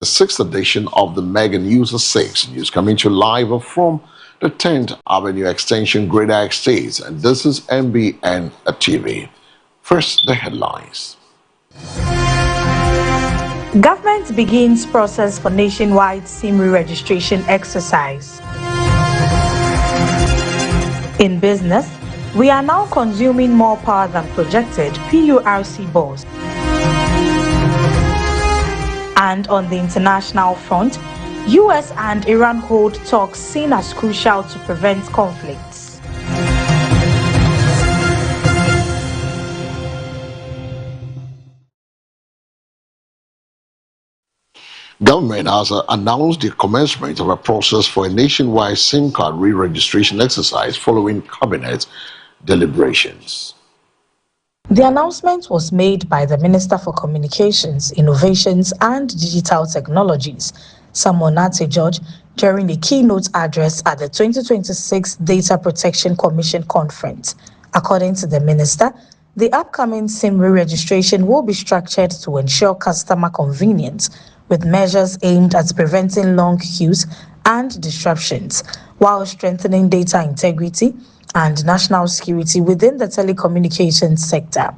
The sixth edition of the Mega News at 6 news coming to you live from the 10th Avenue Extension, Greater Estates, and this is MBN TV. First, the headlines. Government begins process for nationwide SIM re-registration exercise. In business, we are now consuming more power than projected, PURC boss. And on the international front, US and Iran hold talks seen as crucial to prevent conflicts. Government has announced the commencement of a process for a nationwide SIM card re-registration exercise following cabinet deliberations. The announcement was made by the Minister for Communications, Innovations and Digital Technologies, Samuel Nate George, during a keynote address at the 2026 Data Protection Commission Conference. According to the Minister, the upcoming SIM re-registration will be structured to ensure customer convenience, with measures aimed at preventing long queues and disruptions, while strengthening data integrity and national security within the telecommunications sector.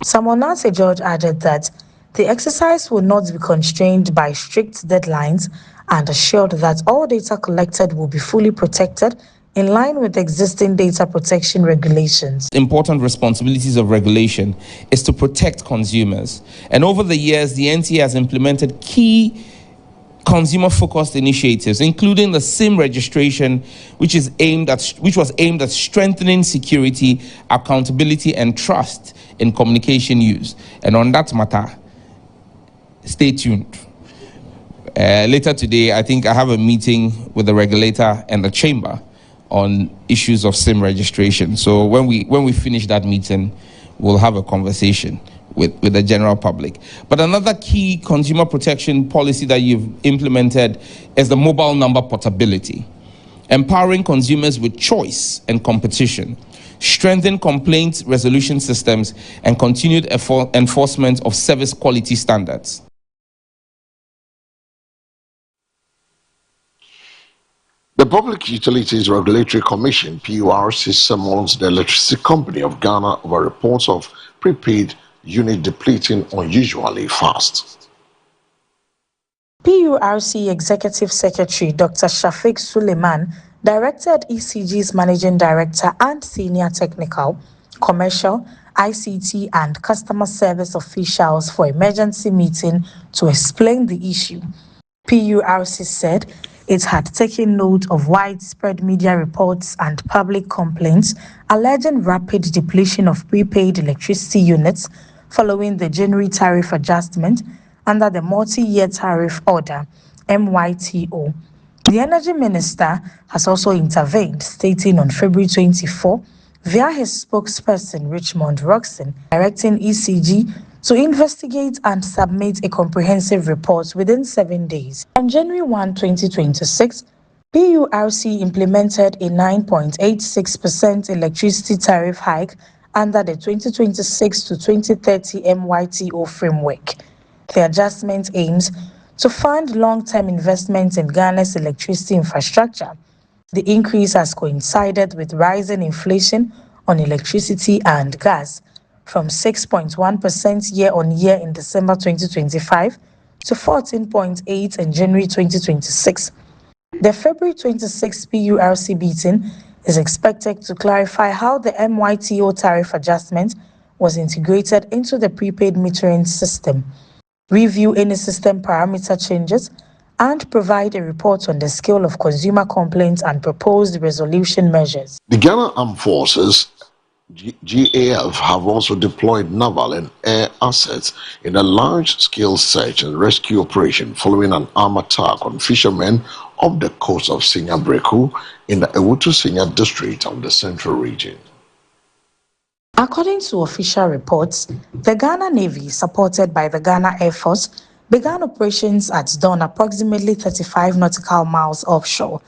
Samuel Nate George added that the exercise will not be constrained by strict deadlines and assured that all data collected will be fully protected in line with existing data protection regulations. Important responsibilities of regulation is to protect consumers. And over the years, the NTA has implemented key consumer-focused initiatives, including the SIM registration, which was aimed at strengthening security, accountability, and trust in communication use. And on that matter, stay tuned. Later today, I think I have a meeting with the regulator and the chamber on issues of SIM registration. So when we finish that meeting, we'll have a conversation with the general public. But another key consumer protection policy that you've implemented is the mobile number portability, empowering consumers with choice and competition, strengthen complaint resolution systems, and continued enforcement of service quality standards. The Public Utilities Regulatory Commission, PURC, summons the Electricity Company of Ghana over reports of prepaid unit depleting unusually fast. PURC Executive Secretary Dr. Shafiq Suleiman directed ECG's Managing Director and Senior Technical, Commercial, ICT and Customer Service officials for emergency meeting to explain the issue. PURC said it had taken note of widespread media reports and public complaints alleging rapid depletion of prepaid electricity units following the January tariff adjustment under the Multi-Year Tariff Order, MYTO. The Energy Minister has also intervened, stating on February 24, via his spokesperson Richmond Roxon, directing ECG to investigate and submit a comprehensive report within 7 days. On January 1, 2026, PURC implemented a 9.86% electricity tariff hike under the 2026 to 2030 MYTO framework. The adjustment aims to fund long-term investments in Ghana's electricity infrastructure. The increase has coincided with rising inflation on electricity and gas, from 6.1% year-on-year in December 2025 to 14.8% in January 2026. The February 26 PURC meeting is expected to clarify how the MYTO tariff adjustment was integrated into the prepaid metering system, review any system parameter changes, and provide a report on the scale of consumer complaints and proposed resolution measures. The Ghana Armed Forces GAF have also deployed naval and air assets in a large-scale search and rescue operation following an armed attack on fishermen off the coast of Sinya Breku in the Ewutu-Sinya district of the Central Region. According to official reports, the Ghana Navy, supported by the Ghana Air Force, began operations at dawn approximately 35 nautical miles offshore.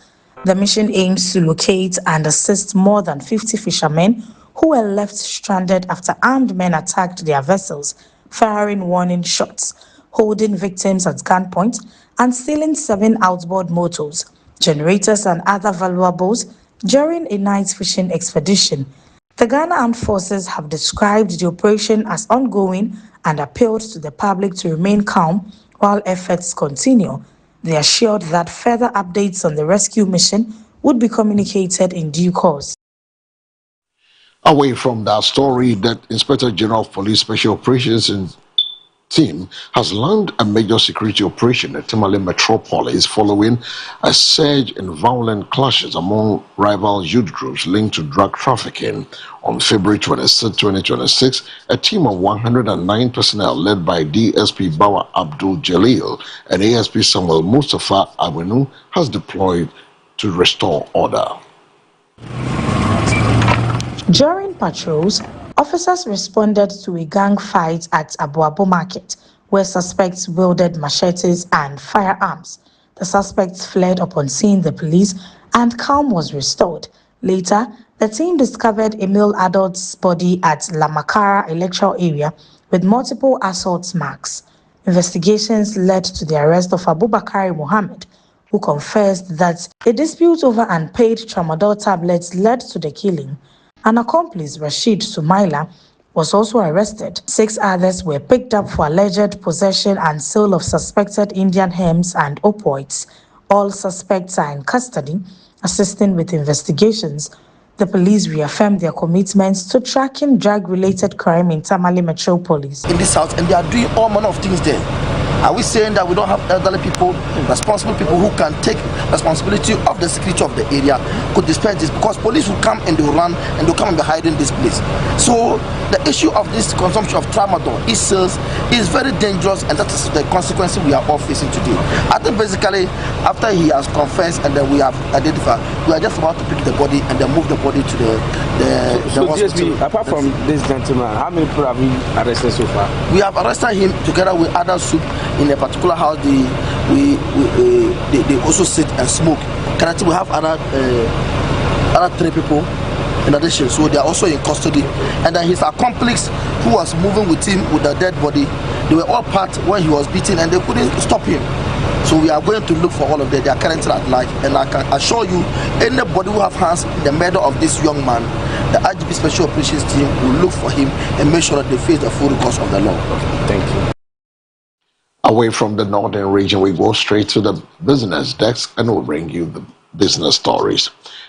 The mission aims to locate and assist more than 50 fishermen who were left stranded after armed men attacked their vessels, firing warning shots. holding victims at gunpoint, and stealing 7 outboard motors, generators, and other valuables during a night fishing expedition. The Ghana Armed Forces have described the operation as ongoing and appealed to the public to remain calm while efforts continue. They assured that further updates on the rescue mission would be communicated in due course. Away from that story, that Inspector General of Police Special Operations team has launched a major security operation at Tamale Metropolis following a surge in violent clashes among rival youth groups linked to drug trafficking. On February 26, 2026, a team of 109 personnel led by DSP Bawa Abdul Jalil and ASP Samuel Mustafa Awenu has deployed to restore order. During patrols, officers responded to a gang fight at Abuabo Market, where suspects wielded machetes and firearms. The suspects fled upon seeing the police, and calm was restored. Later, the team discovered a male adult's body at La Makara electoral area with multiple assault marks. Investigations led to the arrest of Abubakar Mohammed, who confessed that a dispute over unpaid tramadol tablets led to the killing. An accomplice, Rashid Sumaila, was also arrested. 6 others were picked up for alleged possession and sale of suspected Indian hemps and opioids. All suspects are in custody, assisting with investigations. The police reaffirmed their commitment to tracking drug-related crime in Tamale Metropolis. In this house, and they are doing all manner of things there. Are we saying that we don't have elderly people, responsible people who can take responsibility of the security of the area, could dispense this? Because police will come and they will run and they'll come and be hiding this place. So the issue of this consumption of tramadol, sales, is very dangerous, and that is the consequence we are all facing today. I think basically after he has confessed and then we have identified, we are just about to pick the body and then move the body to the hospital. DSP, apart from this gentleman, how many people have you arrested so far? We have arrested him together with other soup in a particular house. They also sit and smoke. Currently, we have other 3 people in addition, so they are also in custody. And then his accomplice, who was moving with him with the dead body, they were all part when he was beaten, and they couldn't stop him. So we are going to look for all of them. They are currently at large, and I can assure you, anybody who have hands in the murder of this young man, the IGP Special Operations team will look for him and make sure that they face the full course of the law. Thank you. Away from the northern region, we go straight to the business desk and we'll bring you the business stories.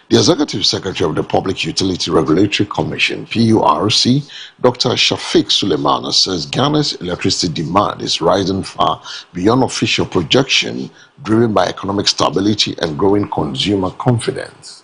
The Executive Secretary of the Public Utility Regulatory Commission, PURC, Dr. Shafiq Suleiman, says Ghana's electricity demand is rising far beyond official projection, driven by economic stability and growing consumer confidence.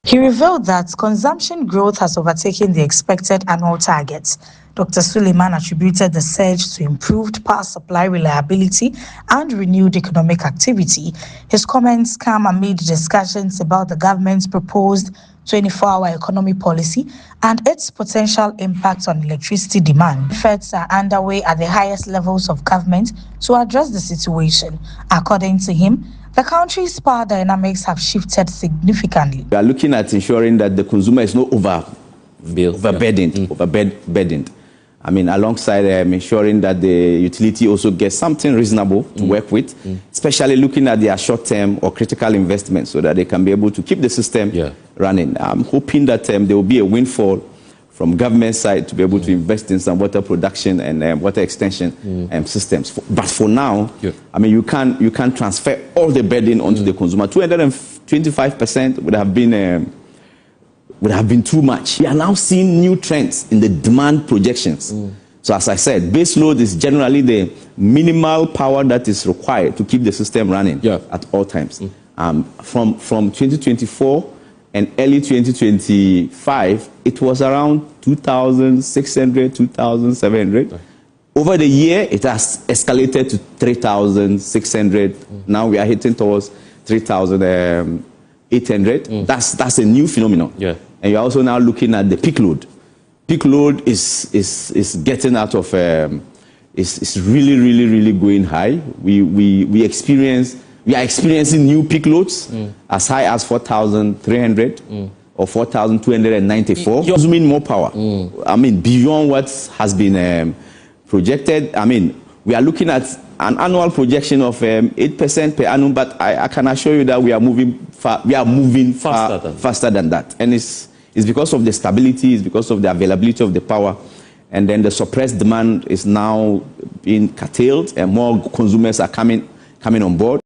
He revealed that consumption growth has overtaken the expected annual targets. Dr. Suleiman attributed the surge to improved power supply reliability and renewed economic activity. His comments come amid discussions about the government's proposed 24-hour economy policy and its potential impact on electricity demand. Efforts are underway at the highest levels of government to address the situation. According to him, the country's power dynamics have shifted significantly. We are looking at ensuring that the consumer is not overburdened. I mean, alongside ensuring that the utility also gets something reasonable to work with, especially looking at their short-term or critical investments so that they can be able to keep the system running. I'm hoping that there will be a windfall from government side to be able to invest in some water production and water extension systems. But for now, I mean, you can't transfer all the burden onto the consumer. 225% would have been too much. We are now seeing new trends in the demand projections. So as I said, base load is generally the minimal power that is required to keep the system running at all times. From 2024 and early 2025, it was around 2,600, 2,700. Over the year, it has escalated to 3,600. Now we are hitting towards 3,800. That's a new phenomenon. And you're also now looking at the peak load. Peak load is getting out of, it's really going high. We are experiencing new peak loads as high as 4,300 or 4,294, consuming more power. I mean, beyond what has been projected. I mean, We are looking at an annual projection of 8% per annum, but I can assure you that we are moving faster than that. And it's because of the stability, it's because of the availability of the power, and then the suppressed demand is now being curtailed, and more consumers are coming on board.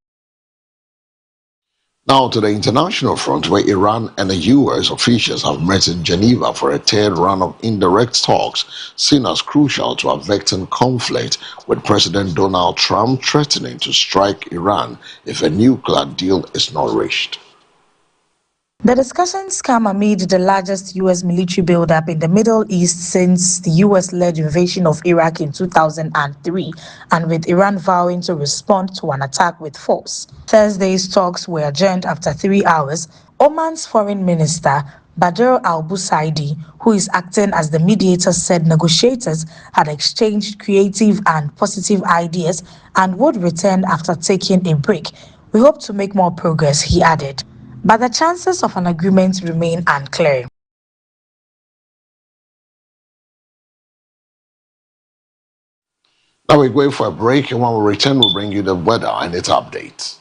Now to the international front, where Iran and the U.S. officials have met in Geneva for a third round of indirect talks, seen as crucial to averting conflict, with President Donald Trump threatening to strike Iran if a nuclear deal is not reached. The discussions come amid the largest U.S. military buildup in the Middle East since the U.S.-led invasion of Iraq in 2003, and with Iran vowing to respond to an attack with force. Thursday's talks were adjourned after 3 hours. Oman's foreign minister, Badr al-Busaidi, who is acting as the mediator, said negotiators had exchanged creative and positive ideas and would return after taking a break. We hope to make more progress, he added. But the chances of an agreement remain unclear. Now we're going for a break, and when we return, we'll bring you the weather and its updates.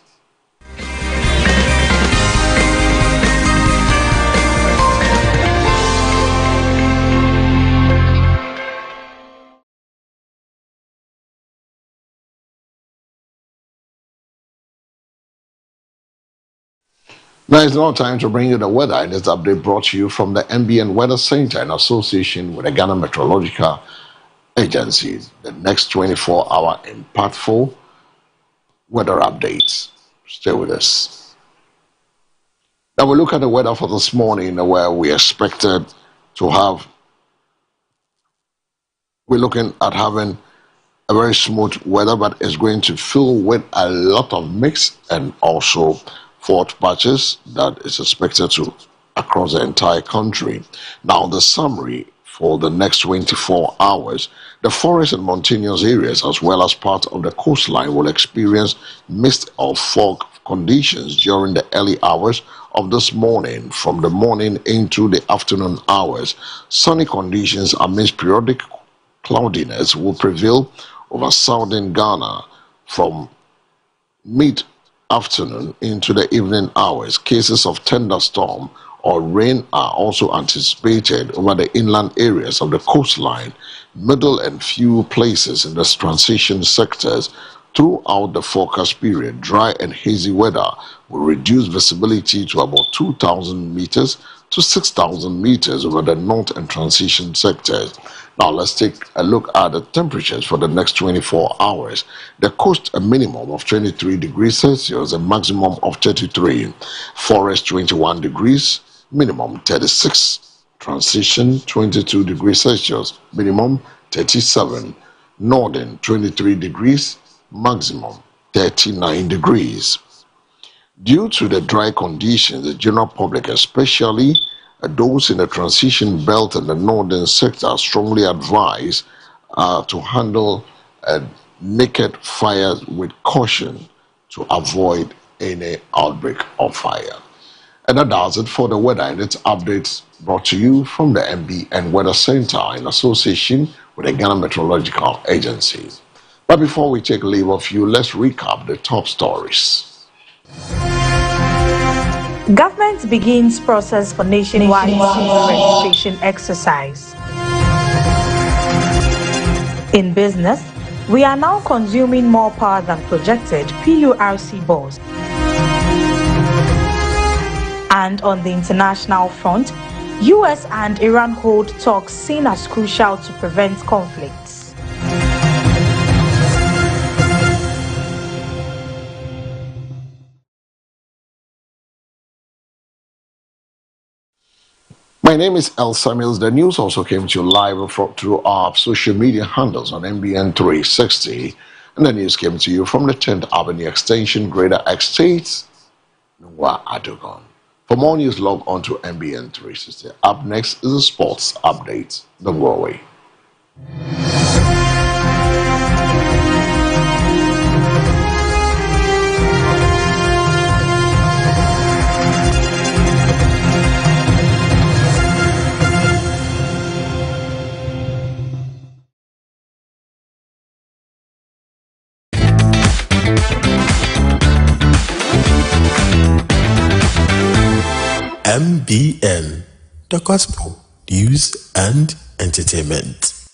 Now it's now time to bring you the weather, and this update brought to you from the MBN Weather Center in association with the Ghana Meteorological Agency. The next 24-hour impactful weather updates. Stay with us. Now we look at the weather for this morning, where we expected to have, we're looking at having a very smooth weather, but it's going to fill with a lot of mix and also fault patches that is expected to across the entire country. Now the summary for the next 24 hours, the forest and mountainous areas as well as part of the coastline will experience mist or fog conditions during the early hours of this morning. From the morning into the afternoon hours, sunny conditions amidst periodic cloudiness will prevail over southern Ghana from mid-afternoon into the evening hours. Cases of thunderstorm or rain are also anticipated over the inland areas of the coastline, middle and few places in the transition sectors. Throughout the forecast period, dry and hazy weather will reduce visibility to about 2,000 meters to 6,000 meters over the north and transition sectors. Now let's take a look at the temperatures for the next 24 hours. The coast, a minimum of 23 degrees Celsius, a maximum of 33. Forest, 21 degrees, minimum 36. Transition, 22 degrees Celsius, minimum 37. Northern, 23 degrees, maximum 39 degrees. Due to the dry conditions, the general public, especially those in the transition belt and the northern sector, are strongly advised to handle naked fires with caution to avoid any outbreak of fire. And that does it for the weather and its updates, brought to you from the MBN Weather Center in association with the Ghana Meteorological Agency. But before we take leave of you, let's recap the top stories. Government begins process for nationwide registration exercise. In business, we are now consuming more power than projected, PURC boss. And on the international front, US and Iran hold talks seen as crucial to prevent conflicts. My name is El Samuels. The news also came to you live through our social media handles on MBN 360. And the news came to you from the 10th Avenue Extension, Greater Estate, Nwa Adogon. For more news, log on to MBN 360. Up next is a sports update. Don't go away. MBN, the Gospel News and Entertainment.